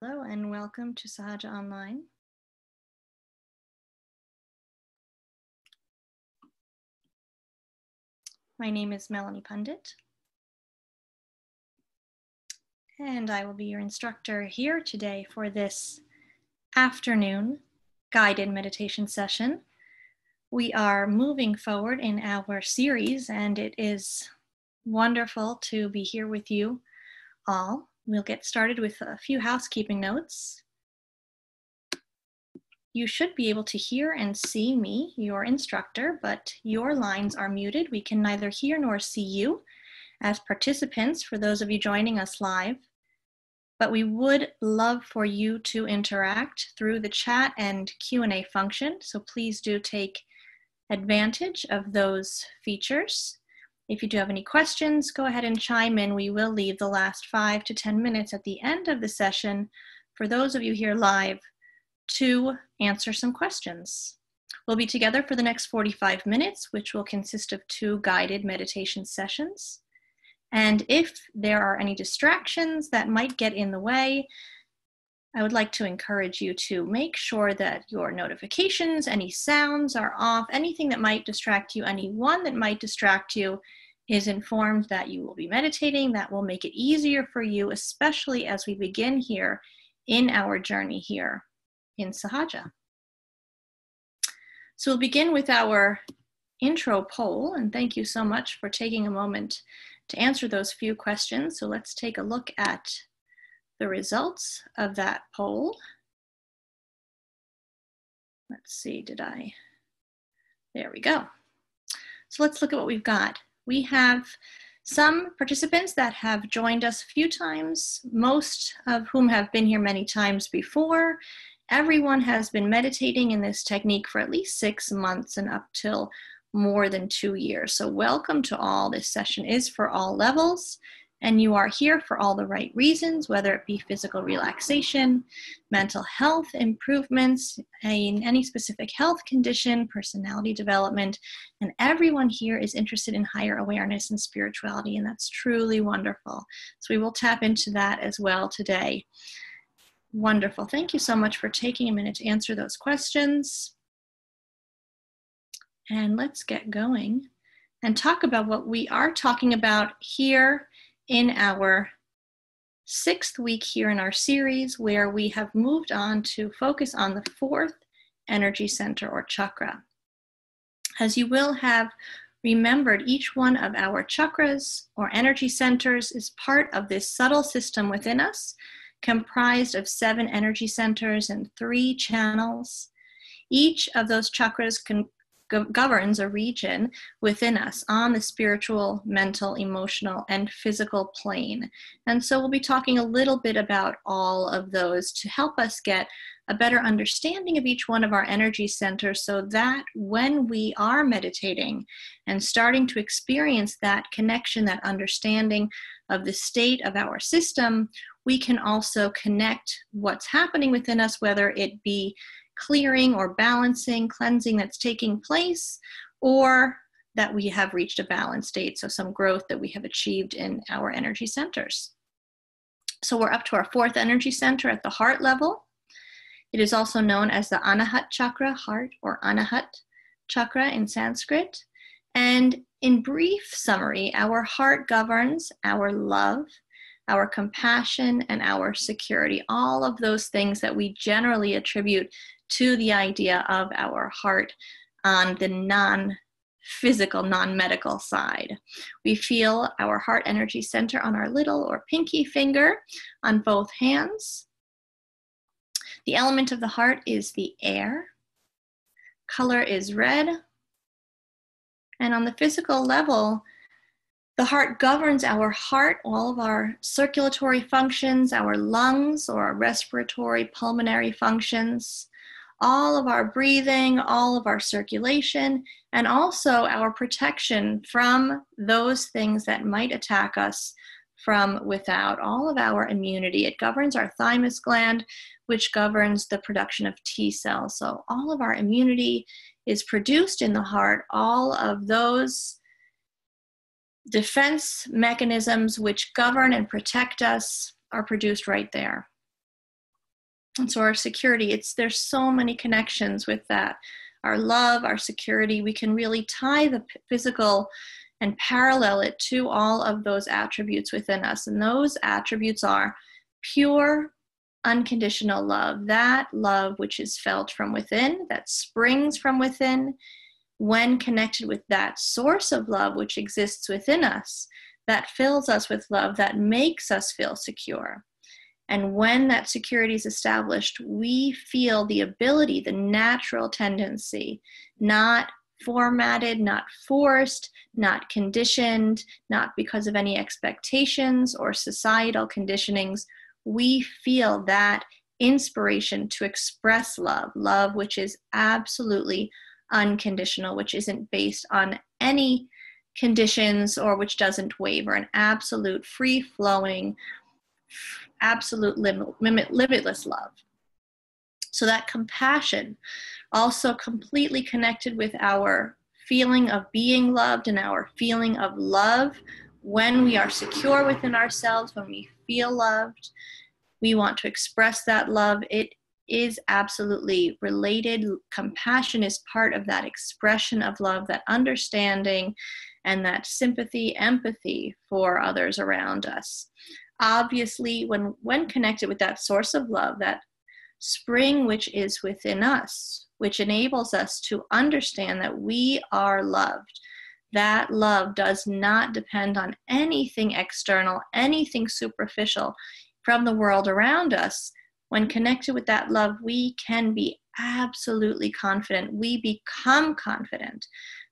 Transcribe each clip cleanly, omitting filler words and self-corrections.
Hello and welcome to Sahaja Online. My name is Melanie Pundit, and I will be your instructor here today for this afternoon guided meditation session. We are moving forward in our series, and it is wonderful to be here with you all. We'll get started with a few housekeeping notes. You should be able to hear and see me, your instructor, but your lines are muted. We can neither hear nor see you as participants for those of you joining us live. But we would love for you to interact through the chat and Q&A function. So please do take advantage of those features. If you do have any questions, go ahead and chime in. We will leave the last 5 to 10 minutes at the end of the session for those of you here live to answer some questions. We'll be together for the next 45 minutes, which will consist of 2 guided meditation sessions. And if there are any distractions that might get in the way, I would like to encourage you to make sure that your notifications, any sounds are off, anything that might distract you, anyone that might distract you is informed that you will be meditating. That will make it easier for you, especially as we begin here in our journey here in Sahaja. So we'll begin with our intro poll, and thank you so much for taking a moment to answer those few questions. So let's take a look at the results of that poll. Let's see, there we go. So let's look at what we've got. We have some participants that have joined us a few times, most of whom have been here many times before. Everyone has been meditating in this technique for at least 6 months and up till more than 2 years. So welcome to all. This session is for all levels, and you are here for all the right reasons, whether it be physical relaxation, mental health improvements, in any specific health condition, personality development, and everyone here is interested in higher awareness and spirituality, and that's truly wonderful. So we will tap into that as well today. Wonderful. Thank you so much for taking a minute to answer those questions. And let's get going and talk about what we are talking about here in our 6th week here in our series, where we have moved on to focus on the 4th energy center or chakra. As you will have remembered, each one of our chakras or energy centers is part of this subtle system within us, comprised of 7 energy centers and 3 channels. Each of those chakras governs a region within us on the spiritual, mental, emotional, and physical plane. And so we'll be talking a little bit about all of those to help us get a better understanding of each one of our energy centers, so that when we are meditating and starting to experience that connection, that understanding of the state of our system, we can also connect what's happening within us, whether it be clearing or balancing, cleansing that's taking place, or that we have reached a balanced state, so some growth that we have achieved in our energy centers. So we're up to our 4th energy center at the heart level. It is also known as the Anahat chakra, heart, or Anahat chakra in Sanskrit. And in brief summary, our heart governs our love, our compassion, and our security, all of those things that we generally attribute to the idea of our heart on the non-physical, non-medical side. We feel our heart energy center on our little or pinky finger on both hands. The element of the heart is the air. Color is red. And on the physical level, the heart governs our heart, all of our circulatory functions, our lungs or our respiratory, pulmonary functions, all of our breathing, all of our circulation, and also our protection from those things that might attack us from without, all of our immunity. It governs our thymus gland, which governs the production of T cells. So all of our immunity is produced in the heart. All of those defense mechanisms which govern and protect us are produced right there. And so our security, there's so many connections with that. Our love, our security, we can really tie the physical and parallel it to all of those attributes within us. And those attributes are pure, unconditional love, that love which is felt from within, that springs from within, when connected with that source of love which exists within us, that fills us with love, that makes us feel secure. And when that security is established, we feel the ability, the natural tendency, not formatted, not forced, not conditioned, not because of any expectations or societal conditionings. We feel that inspiration to express love, love which is absolutely unconditional, which isn't based on any conditions or which doesn't waver, an absolute free-flowing, absolute limitless love. So that compassion, also completely connected with our feeling of being loved and our feeling of love. When we are secure within ourselves, when we feel loved, we want to express that love. It is absolutely related. Compassion is part of that expression of love, that understanding and that sympathy, empathy for others around us. Obviously, when connected with that source of love, that spring which is within us, which enables us to understand that we are loved. That love does not depend on anything external, anything superficial from the world around us. When connected with that love, we can be absolutely confident. We become confident.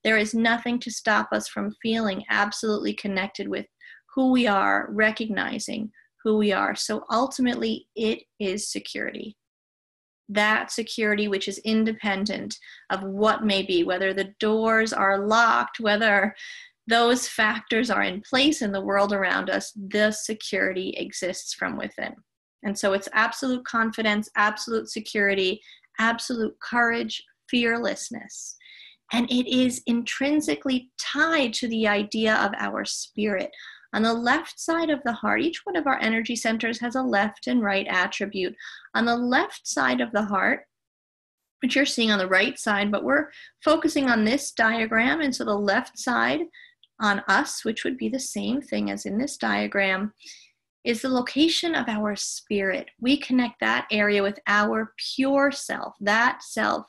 There is nothing to stop us from feeling absolutely connected with who we are, recognizing who we are. So ultimately, it is security. That security which is independent of what may be, whether the doors are locked, whether those factors are in place in the world around us, the security exists from within. And so it's absolute confidence, absolute security, absolute courage, fearlessness. And it is intrinsically tied to the idea of our spirit. On the left side of the heart, each one of our energy centers has a left and right attribute. On the left side of the heart, which you're seeing on the right side, but we're focusing on this diagram, and so the left side on us, which would be the same thing as in this diagram, is the location of our spirit. We connect that area with our pure self, that self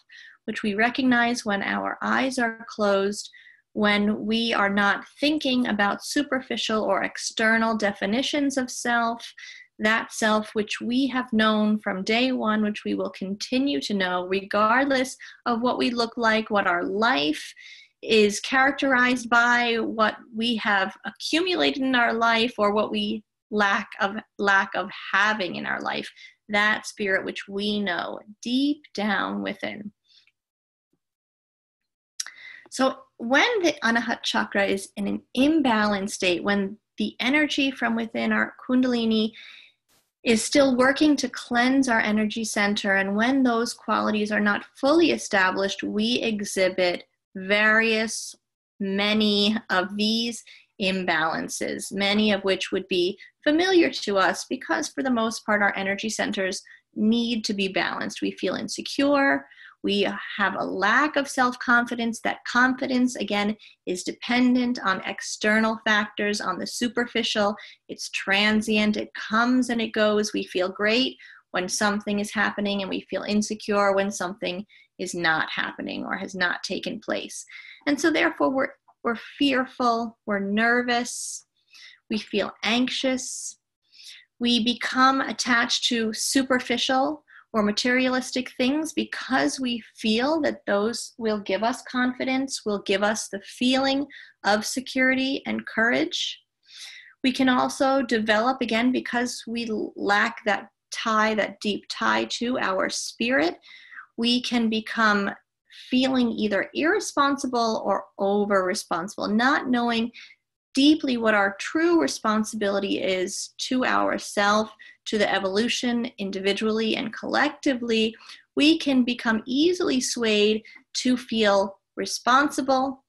which we recognize when our eyes are closed, when we are not thinking about superficial or external definitions of self, that self which we have known from day one, which we will continue to know regardless of what we look like, what our life is characterized by, what we have accumulated in our life, or what we lack of having in our life, that spirit which we know deep down within. So when the Anahat chakra is in an imbalanced state, when the energy from within our Kundalini is still working to cleanse our energy center, and when those qualities are not fully established, we exhibit many of these imbalances, many of which would be familiar to us because for the most part, our energy centers need to be balanced. We feel insecure. We have a lack of self-confidence. That confidence, again, is dependent on external factors, on the superficial. It's transient. It comes and it goes. We feel great when something is happening, and we feel insecure when something is not happening or has not taken place. And so therefore, we're fearful, we're nervous, we feel anxious. We become attached to superficial or materialistic things because we feel that those will give us confidence, will give us the feeling of security and courage. We can also develop, again, because we lack that tie, that deep tie to our spirit, we can become feeling either irresponsible or over-responsible, not knowing deeply what our true responsibility is to ourself, to the evolution individually and collectively. We can become easily swayed to feel responsible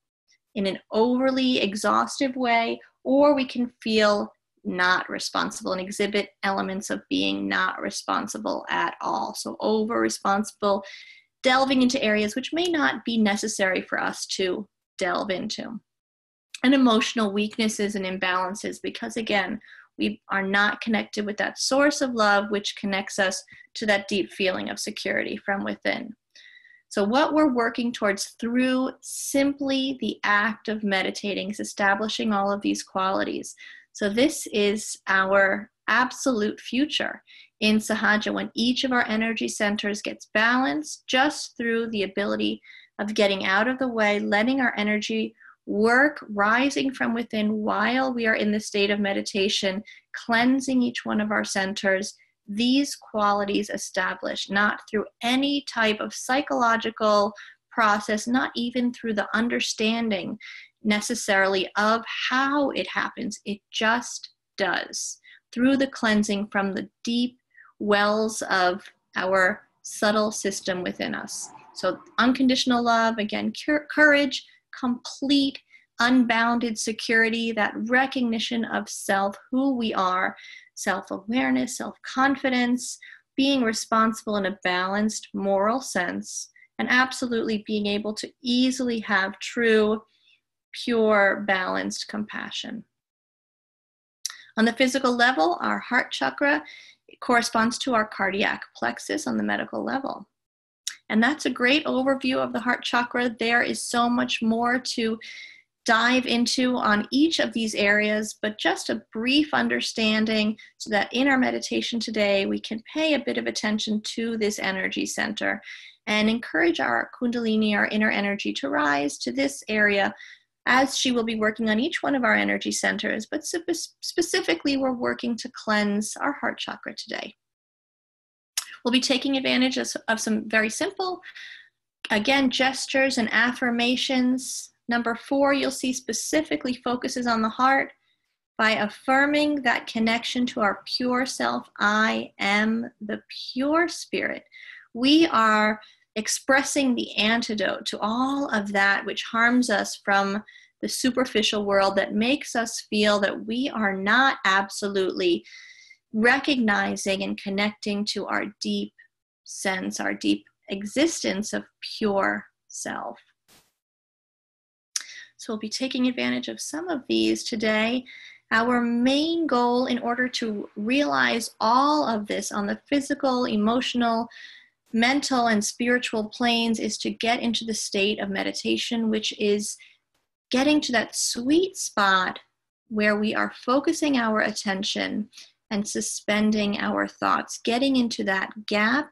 in an overly exhaustive way, or we can feel not responsible and exhibit elements of being not responsible at all. So over responsible, delving into areas which may not be necessary for us to delve into. And emotional weaknesses and imbalances, because again, we are not connected with that source of love, which connects us to that deep feeling of security from within. So what we're working towards through simply the act of meditating is establishing all of these qualities. So this is our absolute future in Sahaja, when each of our energy centers gets balanced just through the ability of getting out of the way, letting our energy work, rising from within while we are in the state of meditation, cleansing each one of our centers. These qualities established, not through any type of psychological process, not even through the understanding necessarily of how it happens. It just does, through the cleansing from the deep wells of our subtle system within us. So unconditional love, again, courage, complete, unbounded security, that recognition of self, who we are, self-awareness, self-confidence, being responsible in a balanced moral sense, and absolutely being able to easily have true, pure, balanced compassion. On the physical level, our heart chakra corresponds to our cardiac plexus on the medical level. And that's a great overview of the heart chakra. There is so much more to dive into on each of these areas, but just a brief understanding so that in our meditation today, we can pay a bit of attention to this energy center and encourage our Kundalini, our inner energy, to rise to this area as she will be working on each one of our energy centers, but specifically we're working to cleanse our heart chakra today. We'll be taking advantage of some very simple, again, gestures and affirmations. Number 4, you'll see specifically focuses on the heart by affirming that connection to our pure self. I am the pure spirit. We are expressing the antidote to all of that which harms us from the superficial world, that makes us feel that we are not absolutely recognizing and connecting to our deep sense, our deep existence of pure self. So we'll be taking advantage of some of these today. Our main goal in order to realize all of this on the physical, emotional, mental, and spiritual planes is to get into the state of meditation, which is getting to that sweet spot where we are focusing our attention and suspending our thoughts, getting into that gap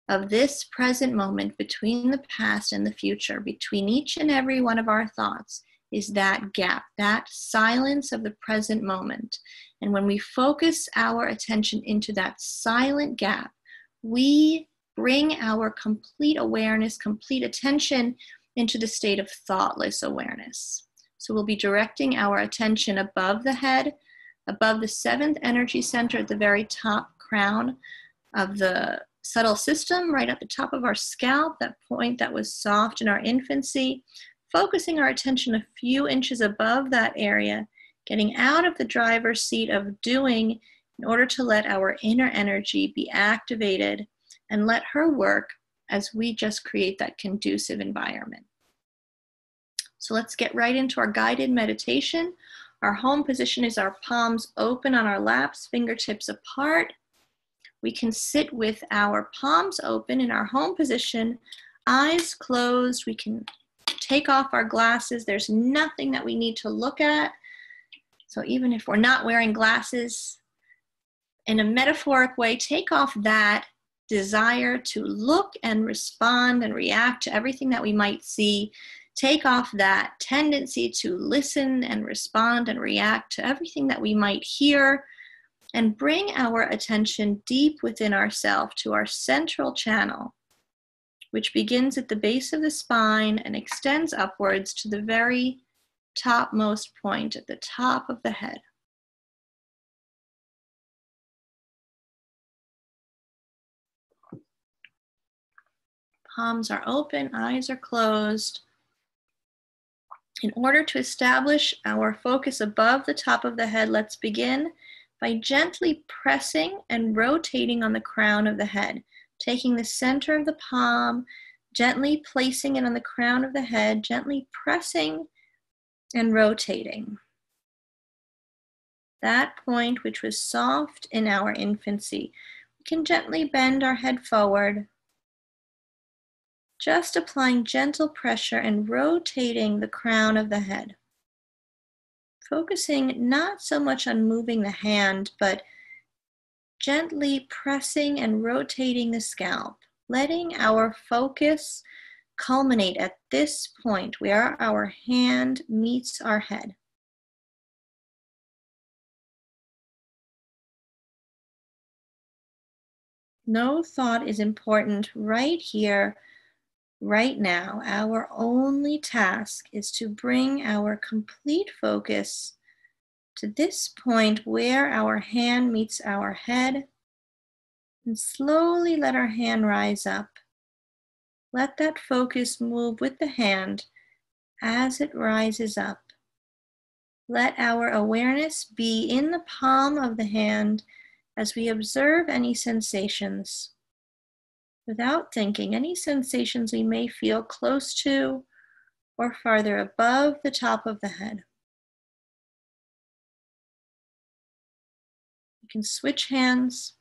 of this present moment between the past and the future. Between each and every one of our thoughts is that gap, that silence of the present moment. And when we focus our attention into that silent gap, we bring our complete awareness, complete attention into the state of thoughtless awareness. So we'll be directing our attention above the head, above the 7th energy center at the very top crown of the subtle system, right at the top of our scalp, that point that was soft in our infancy, focusing our attention a few inches above that area, getting out of the driver's seat of doing in order to let our inner energy be activated and let her work as we just create that conducive environment. So let's get right into our guided meditation. Our home position is our palms open on our laps, fingertips apart. We can sit with our palms open in our home position, eyes closed. We can take off our glasses. There's nothing that we need to look at. So even if we're not wearing glasses, in a metaphoric way, take off that desire to look and respond and react to everything that we might see. Take off that tendency to listen and respond and react to everything that we might hear, and bring our attention deep within ourselves to our central channel, which begins at the base of the spine and extends upwards to the very topmost point at the top of the head. Palms are open, eyes are closed. In order to establish our focus above the top of the head, let's begin by gently pressing and rotating on the crown of the head, taking the center of the palm, gently placing it on the crown of the head, gently pressing and rotating. That point which was soft in our infancy, we can gently bend our head forward, just applying gentle pressure and rotating the crown of the head. Focusing not so much on moving the hand, but gently pressing and rotating the scalp, letting our focus culminate at this point where our hand meets our head. No thought is important right here, right now. Our only task is to bring our complete focus to this point where our hand meets our head, and slowly let our hand rise up. Let that focus move with the hand as it rises up. Let our awareness be in the palm of the hand as we observe any sensations. Without thinking, any sensations we may feel close to or farther above the top of the head. You can switch hands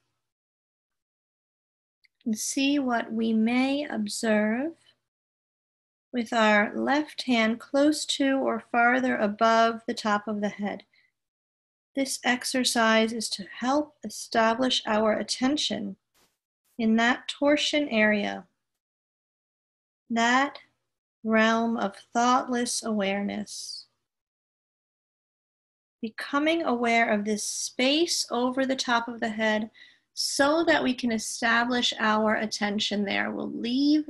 and see what we may observe with our left hand close to or farther above the top of the head. This exercise is to help establish our attention in that torsion area, that realm of thoughtless awareness. Becoming aware of this space over the top of the head so that we can establish our attention there. We'll leave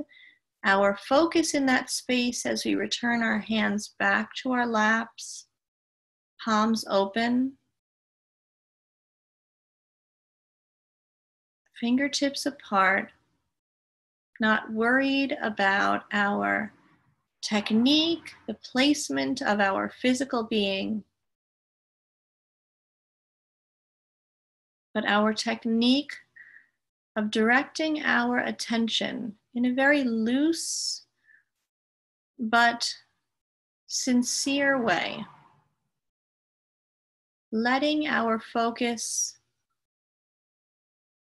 our focus in that space as we return our hands back to our laps, palms open, fingertips apart, not worried about our technique, the placement of our physical being, but our technique of directing our attention in a very loose but sincere way, letting our focus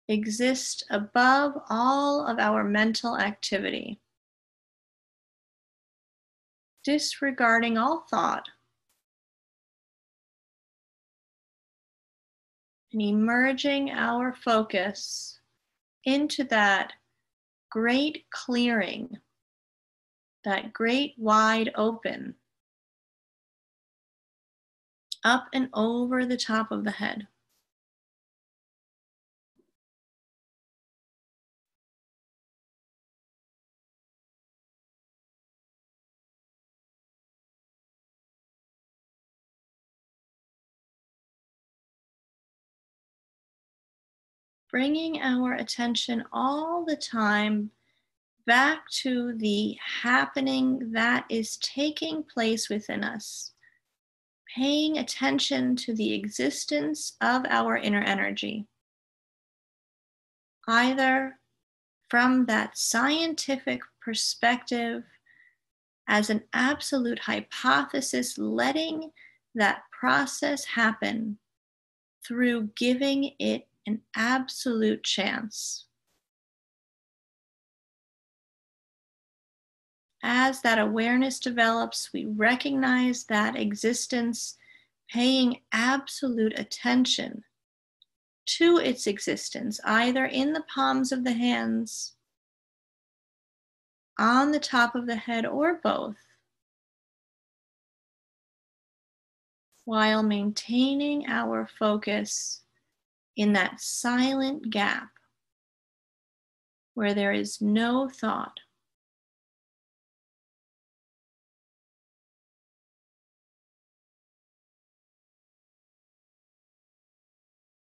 exist above all of our mental activity, disregarding all thought, and emerging our focus into that great clearing, that great wide open, up and over the top of the head. Bringing our attention all the time back to the happening that is taking place within us, paying attention to the existence of our inner energy, either from that scientific perspective as an absolute hypothesis, letting that process happen through giving it an absolute chance. As that awareness develops, we recognize that existence, paying absolute attention to its existence, either in the palms of the hands, on the top of the head, or both, while maintaining our focus in that silent gap where there is no thought.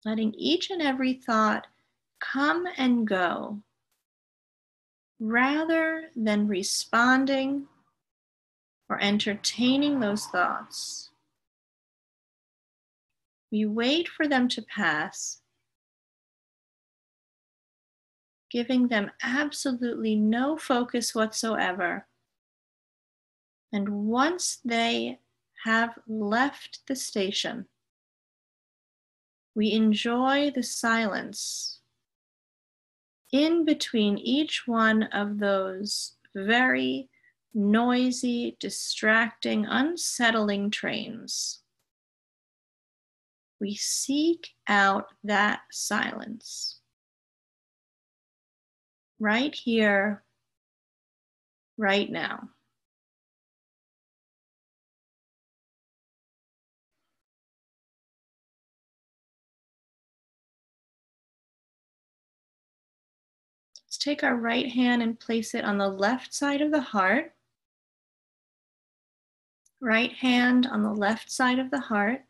Letting each and every thought come and go, rather than responding or entertaining those thoughts. We wait for them to pass, giving them absolutely no focus whatsoever. And once they have left the station, we enjoy the silence in between each one of those very noisy, distracting, unsettling trains. We seek out that silence right here, right now. Let's take our right hand and place it on the left side of the heart. Right hand on the left side of the heart.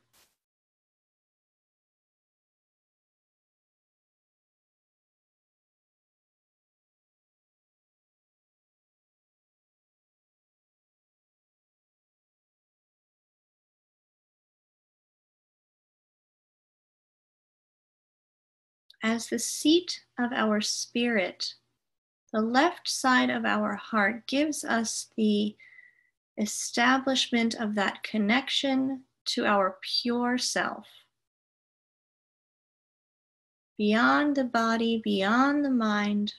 As the seat of our spirit, the left side of our heart gives us the establishment of that connection to our pure self. Beyond the body, beyond the mind,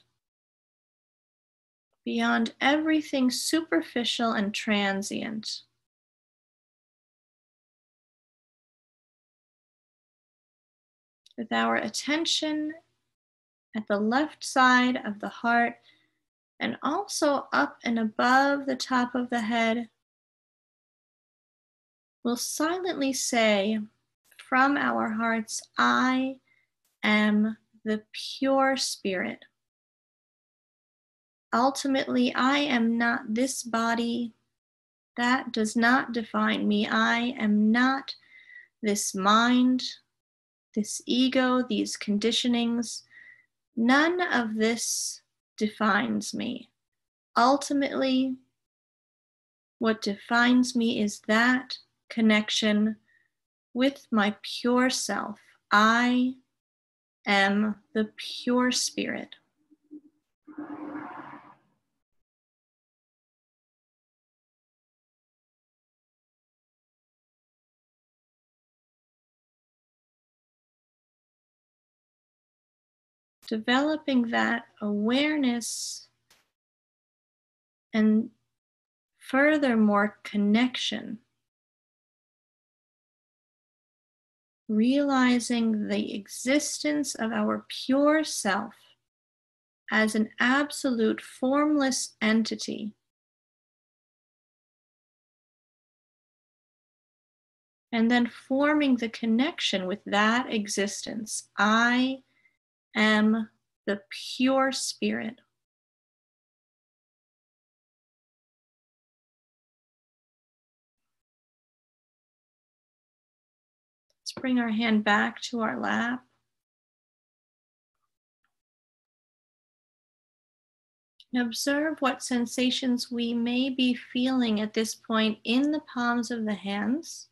beyond everything superficial and transient. With our attention at the left side of the heart and also up and above the top of the head, we'll silently say from our hearts, I am the pure spirit. Ultimately, I am not this body. That does not define me. I am not this mind, this ego, these conditionings. None of this defines me. Ultimately, what defines me is that connection with my pure self. I am the pure spirit. Developing that awareness and furthermore connection, realizing the existence of our pure self as an absolute formless entity, and then forming the connection with that existence. I am the pure spirit. Let's bring our hand back to our lap. And observe what sensations we may be feeling at this point in the palms of the hands.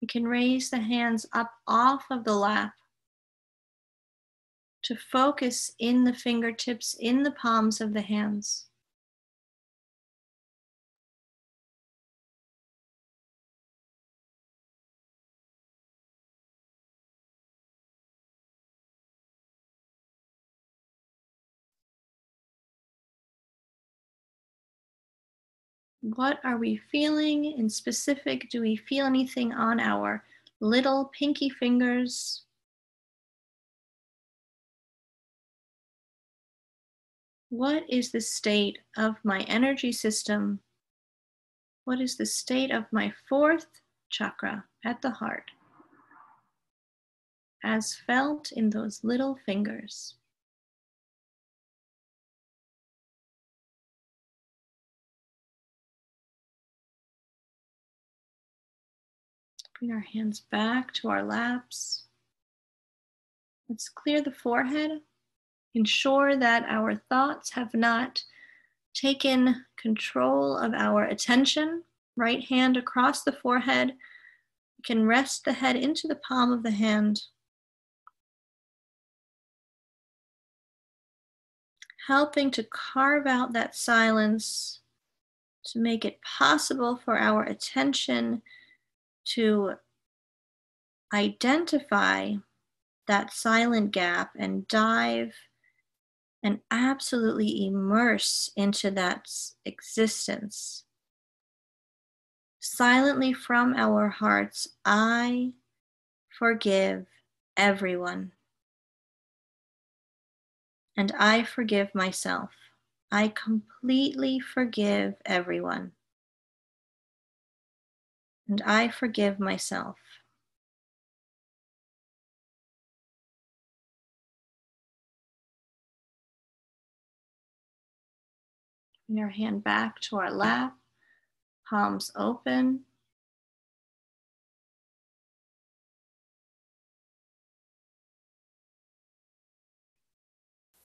We can raise the hands up off of the lap to focus in the fingertips, in the palms of the hands. What are we feeling in specific? Do we feel anything on our little pinky fingers? What is the state of my energy system? What is the state of my fourth chakra at the heart, as felt in those little fingers? Bring our hands back to our laps. Let's clear the forehead. Ensure that our thoughts have not taken control of our attention. Right hand across the forehead. We can rest the head into the palm of the hand, helping to carve out that silence to make it possible for our attention to identify that silent gap and dive and absolutely immerse into that existence. Silently from our hearts, I forgive everyone. And I forgive myself. I completely forgive everyone. And I forgive myself. Bring our hand back to our lap, palms open.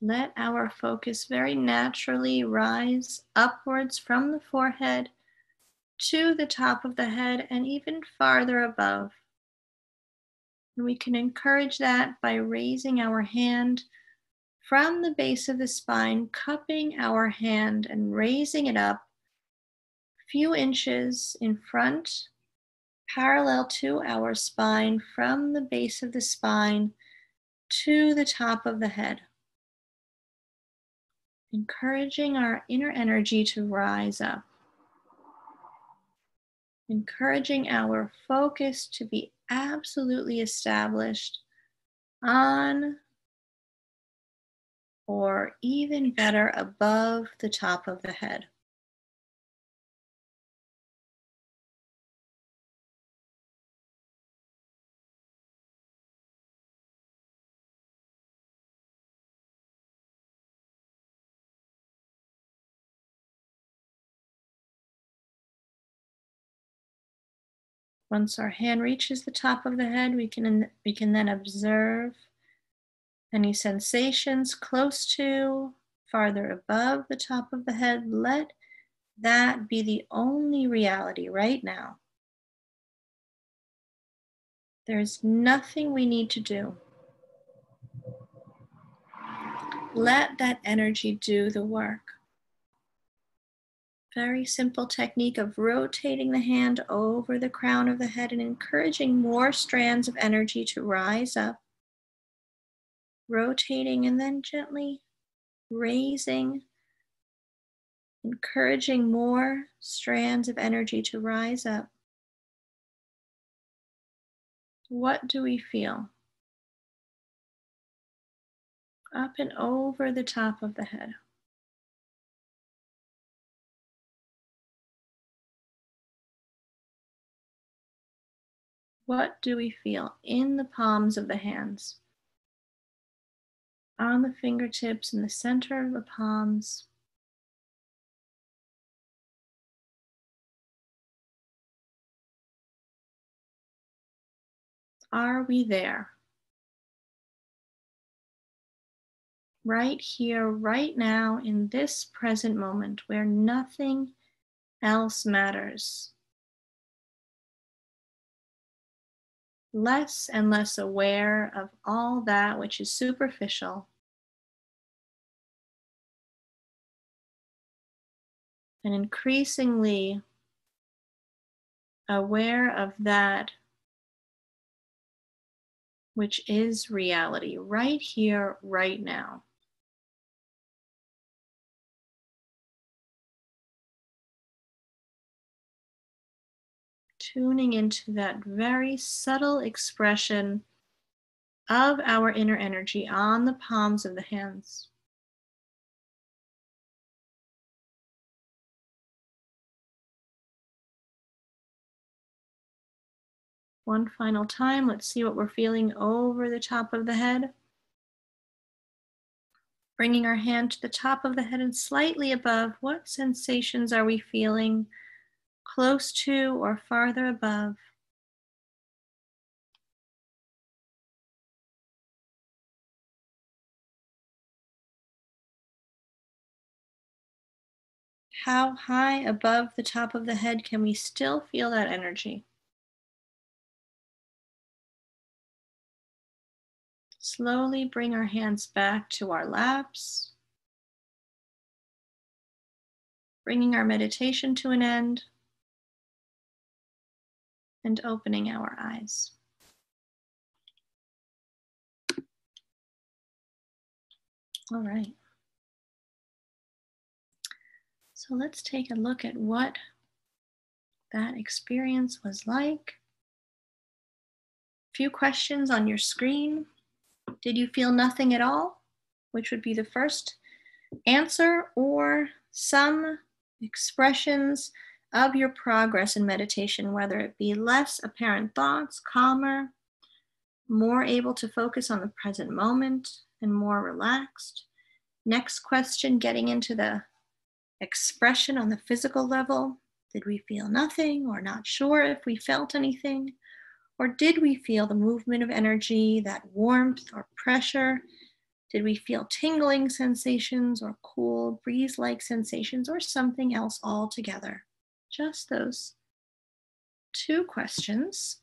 Let our focus very naturally rise upwards from the forehead to the top of the head and even farther above. And we can encourage that by raising our hand from the base of the spine, cupping our hand and raising it up a few inches in front, parallel to our spine, from the base of the spine to the top of the head. Encouraging our inner energy to rise up. Encouraging our focus to be absolutely established on, or even better, above the top of the head. Once our hand reaches the top of the head, we can then observe any sensations close to, farther above the top of the head. Let that be the only reality right now. There's nothing we need to do. Let that energy do the work. Very simple technique of rotating the hand over the crown of the head and encouraging more strands of energy to rise up. Rotating and then gently raising, encouraging more strands of energy to rise up. What do we feel? Up and over the top of the head. What do we feel in the palms of the hands? On the fingertips, in the center of the palms. Are we there? Right here, right now, in this present moment where nothing else matters. Less and less aware of all that which is superficial. And increasingly aware of that which is reality, right here, right now. Tuning into that very subtle expression of our inner energy on the palms of the hands. One final time, let's see what we're feeling over the top of the head. Bringing our hand to the top of the head and slightly above, what sensations are we feeling close to or farther above? How high above the top of the head can we still feel that energy? Slowly bring our hands back to our laps, bringing our meditation to an end and opening our eyes. All right. So let's take a look at what that experience was like. A few questions on your screen. Did you feel nothing at all? Which would be the first answer, or some expressions of your progress in meditation, whether it be less apparent thoughts, calmer, more able to focus on the present moment, and more relaxed. Next question, getting into the expression on the physical level. Did we feel nothing or not sure if we felt anything? Or did we feel the movement of energy, that warmth or pressure? Did we feel tingling sensations or cool breeze-like sensations or something else altogether? Just those two questions.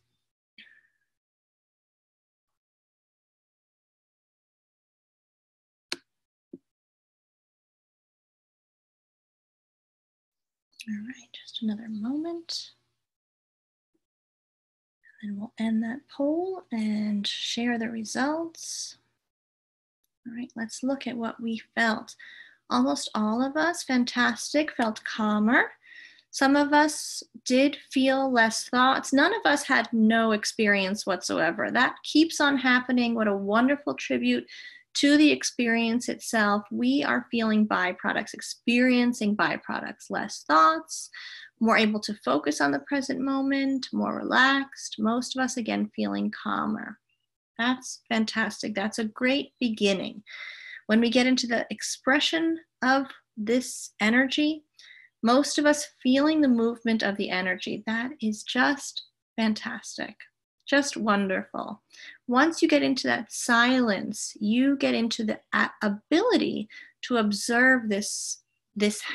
All right, just another moment. And we'll end that poll and share the results. All right, let's look at what we felt. Almost all of us, fantastic, felt calmer. Some of us did feel less thoughts. None of us had no experience whatsoever. That keeps on happening. What a wonderful tribute to the experience itself. We are feeling byproducts, experiencing byproducts, less thoughts, more able to focus on the present moment, more relaxed. Most of us, again, feeling calmer. That's fantastic. That's a great beginning. When we get into the expression of this energy, most of us feeling the movement of the energy, that is just fantastic, just wonderful. Once you get into that silence, you get into the ability to observe this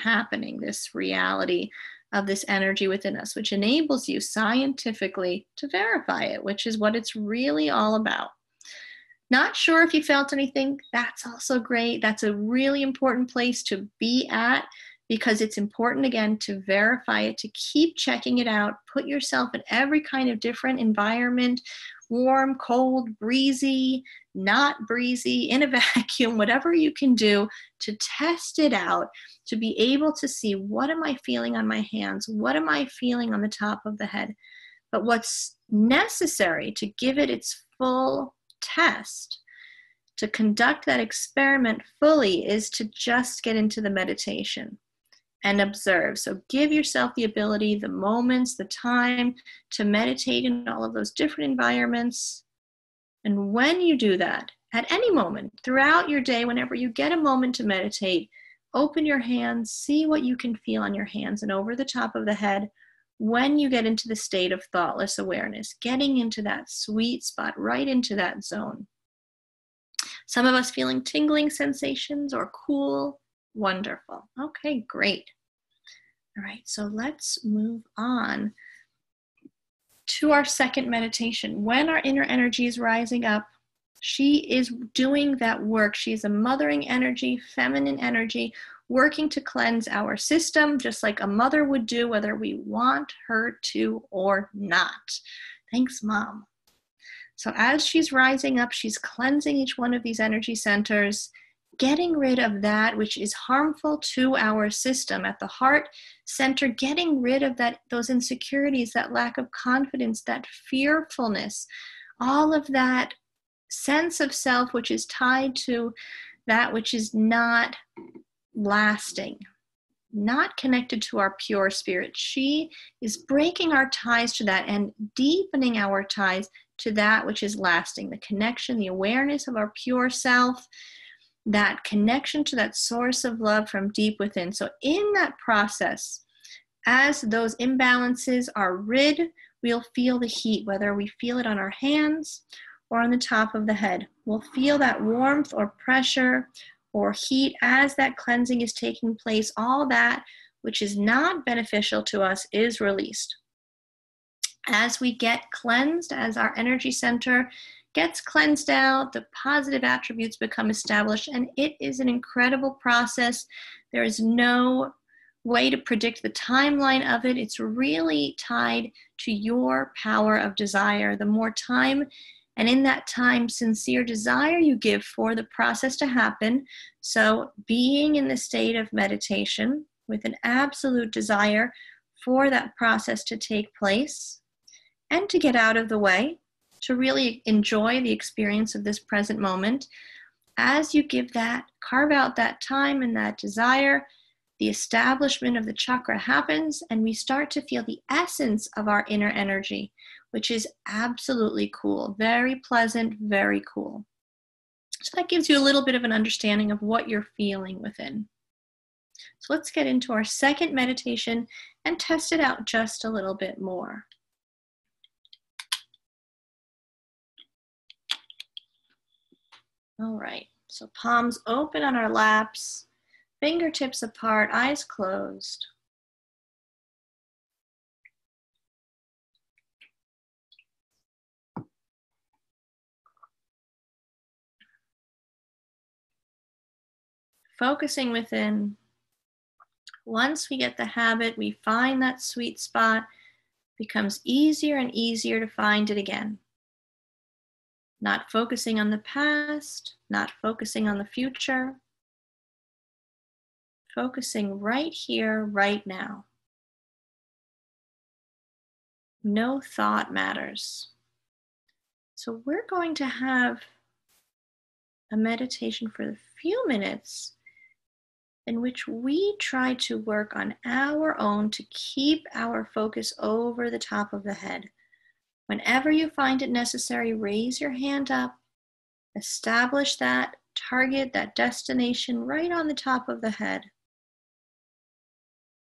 happening, this reality of this energy within us, which enables you scientifically to verify it, which is what it's really all about. Not sure if you felt anything, that's also great. That's a really important place to be at, because it's important, again, to verify it, to keep checking it out, put yourself in every kind of different environment, warm, cold, breezy, not breezy, in a vacuum, whatever you can do to test it out, to be able to see, what am I feeling on my hands? What am I feeling on the top of the head? But what's necessary to give it its full test, to conduct that experiment fully, is to just get into the meditation and observe. So give yourself the ability, the moments, the time to meditate in all of those different environments. And when you do that, at any moment throughout your day, whenever you get a moment to meditate, open your hands, see what you can feel on your hands and over the top of the head when you get into the state of thoughtless awareness, getting into that sweet spot, right into that zone. Some of us feeling tingling sensations or cool. Wonderful. Okay, great. All right, so let's move on to our second meditation. When our inner energy is rising up, she is doing that work. She's a mothering energy, feminine energy, working to cleanse our system, just like a mother would do, whether we want her to or not. Thanks, Mom. So as she's rising up, she's cleansing each one of these energy centers, getting rid of that which is harmful to our system. At the heart center, getting rid of those insecurities, that lack of confidence, that fearfulness, all of that sense of self which is tied to that which is not lasting, not connected to our pure spirit. She is breaking our ties to that and deepening our ties to that which is lasting, the connection, the awareness of our pure self, that connection to that source of love from deep within. So in that process, as those imbalances are rid, we'll feel the heat, whether we feel it on our hands or on the top of the head. We'll feel that warmth or pressure or heat as that cleansing is taking place. All that which is not beneficial to us, is released. As we get cleansed, as our energy center gets cleansed out, the positive attributes become established, and it is an incredible process. There is no way to predict the timeline of it. It's really tied to your power of desire. The more time, and in that time, sincere desire you give for the process to happen. So being in the state of meditation with an absolute desire for that process to take place and to get out of the way, to really enjoy the experience of this present moment. As you give that, carve out that time and that desire, the establishment of the chakra happens, and we start to feel the essence of our inner energy, which is absolutely cool, very pleasant, very cool. So that gives you a little bit of an understanding of what you're feeling within. So let's get into our second meditation and test it out just a little bit more. All right, so palms open on our laps, fingertips apart, eyes closed. Focusing within. Once we get the habit, we find that sweet spot, becomes easier and easier to find it again. Not focusing on the past, not focusing on the future, focusing right here, right now. No thought matters. So we're going to have a meditation for a few minutes in which we try to work on our own to keep our focus over the top of the head. Whenever you find it necessary, raise your hand up, establish that target, that destination right on the top of the head.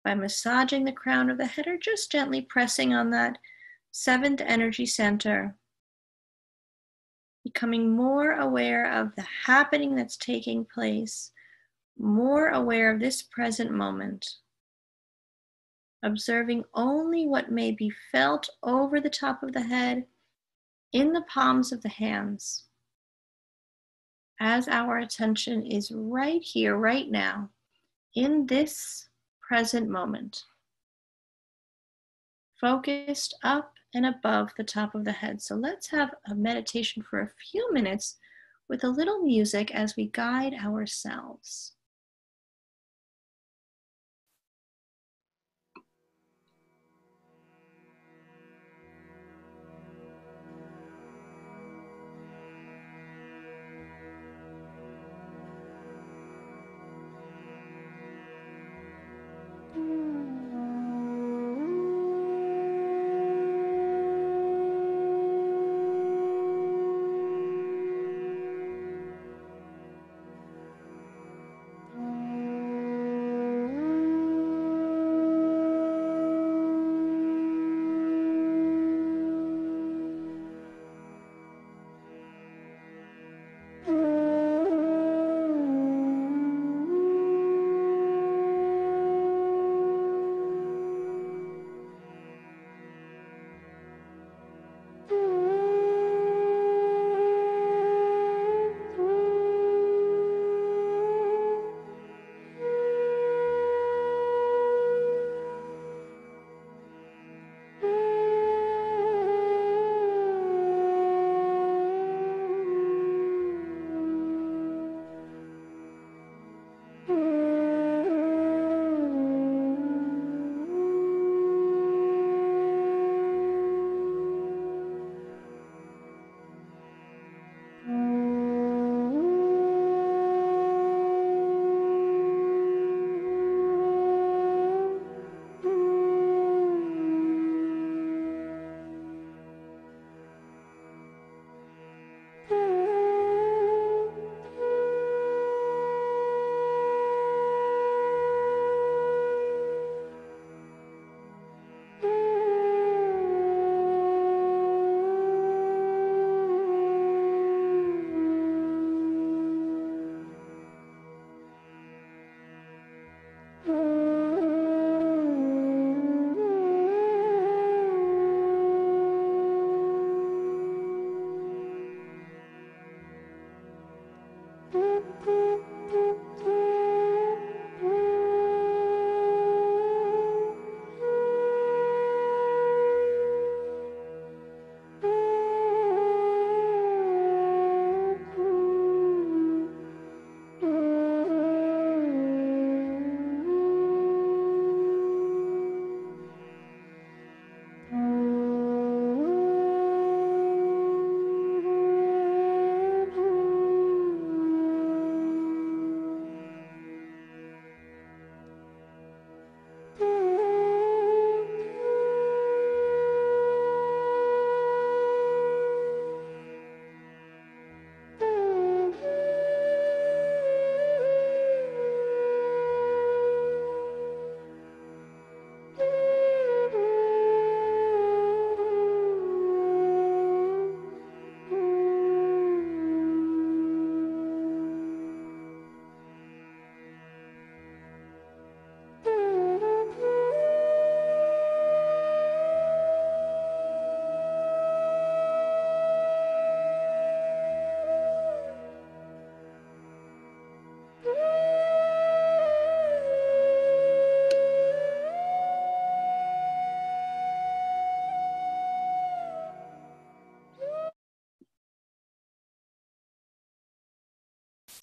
By massaging the crown of the head or just gently pressing on that seventh energy center, becoming more aware of the happening that's taking place, more aware of this present moment, observing only what may be felt over the top of the head in the palms of the hands, as our attention is right here, right now, in this present moment, focused up and above the top of the head. So let's have a meditation for a few minutes with a little music as we guide ourselves.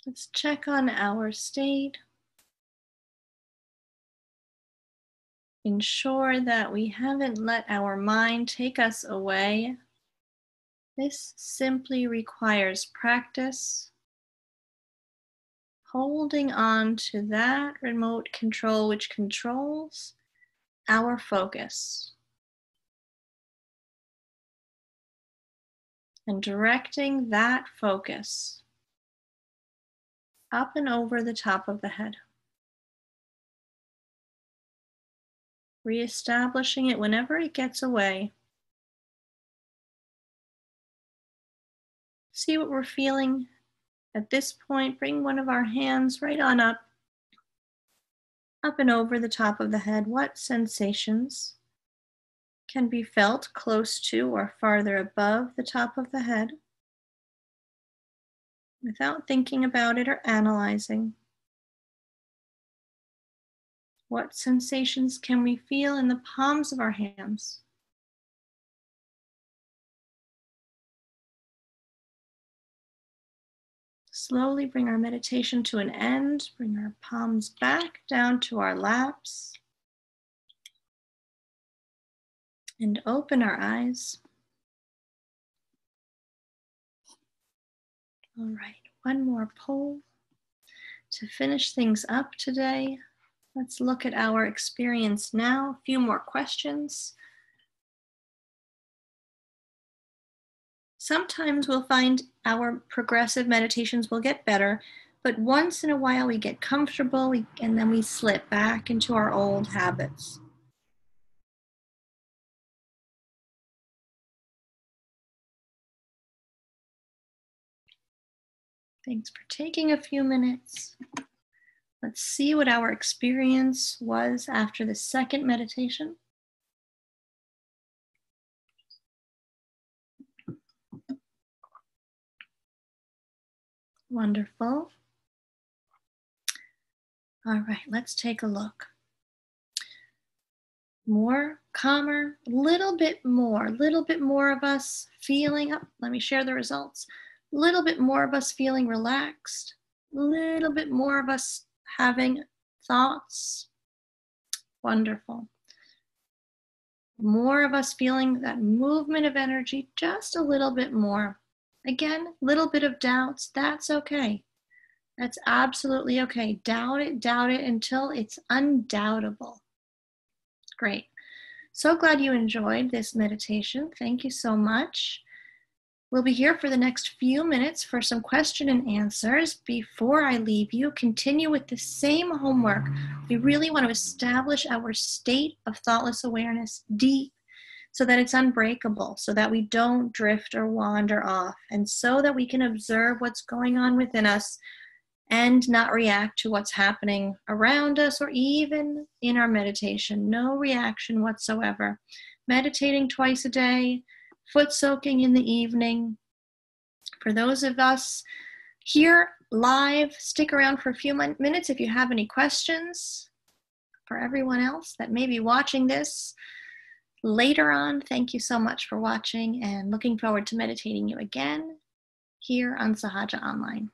Let's check on our state. Ensure that we haven't let our mind take us away. This simply requires practice, holding on to that remote control which controls our focus, and directing that focus up and over the top of the head. Reestablishing it whenever it gets away. See what we're feeling at this point. Bring one of our hands right on up and over the top of the head. What sensations can be felt close to or farther above the top of the head without thinking about it or analyzing? What sensations can we feel in the palms of our hands? Slowly bring our meditation to an end. Bring our palms back down to our laps. And open our eyes. All right, one more poll to finish things up today. Let's look at our experience now. A few more questions. Sometimes we'll find our progressive meditations will get better, but once in a while we get comfortable and then we slip back into our old habits. Thanks for taking a few minutes. Let's see what our experience was after the second meditation. Wonderful. All right, let's take a look. More calmer, a little bit more of us feeling, let me share the results. A little bit more of us feeling relaxed, a little bit more of us having thoughts. Wonderful. More of us feeling that movement of energy, just a little bit more. Again, a little bit of doubts, that's okay. That's absolutely okay. Doubt it until it's undoubtable. Great. So glad you enjoyed this meditation. Thank you so much. We'll be here for the next few minutes for some question and answers. Before I leave you, continue with the same homework. We really want to establish our state of thoughtless awareness deep so that it's unbreakable, so that we don't drift or wander off, and so that we can observe what's going on within us and not react to what's happening around us or even in our meditation. No reaction whatsoever. Meditating twice a day, foot soaking in the evening. For those of us here live, stick around for a few minutes if you have any questions. For everyone else that may be watching this later on, thank you so much for watching and looking forward to meditating you again here on Sahaja Online.